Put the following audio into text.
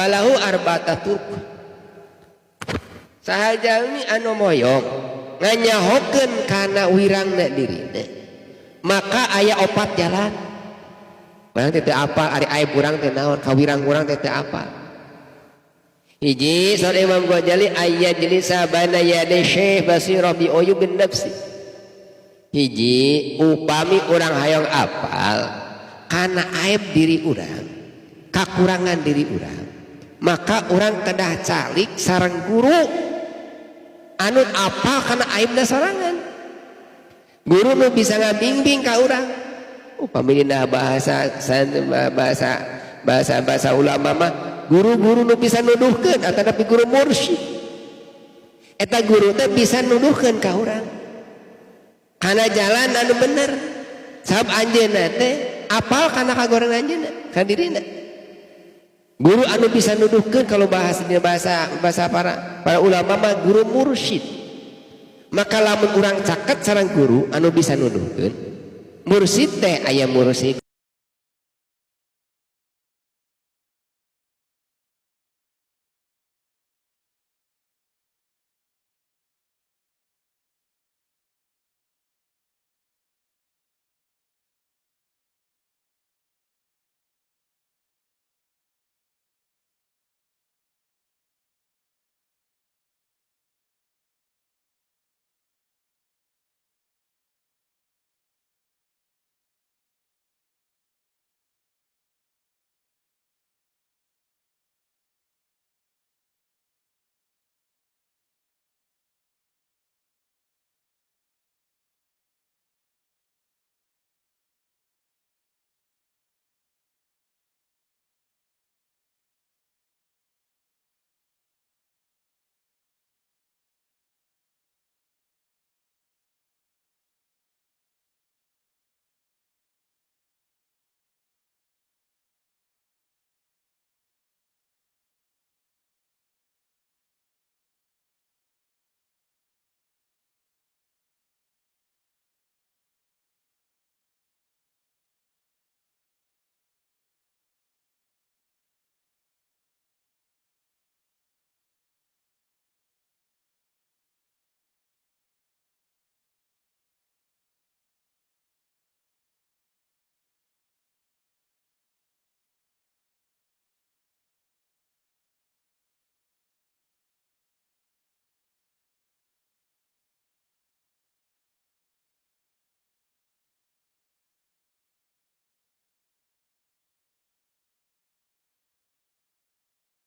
falahu arba'ata turq sahajalmi anu moyong nganyahokeun kana wirangna dirina maka aya opat jalan urang teh teu apal ari aib urang teh naon ka wirang urang teh teu apal hiji saur Imam Ghazali ayat jelisa bana yaday syekh basirah bi uyubin nafsi hiji upami urang hayang apal kana aib diri urang kakurangan diri urang maka urang kedah calik sareng guru anu apal kana aibna sorangan guru nu bisa ngabimbing ka urang upami dina bahasa ulama mah guru-guru nu bisa nuduhkeun ataupun guru mursyid eta guru teh bisa nuduhkeun ka urang kana jalan anu bener sabab anjeunna teh apal kana kagoreun anjeunna ka dirina guru anu bisa nuduhkeun kalau bahasa para ulama mah guru mursyid maka lamun urang caket sareng guru anu bisa nuduhkeun mursyid teh aya mursyid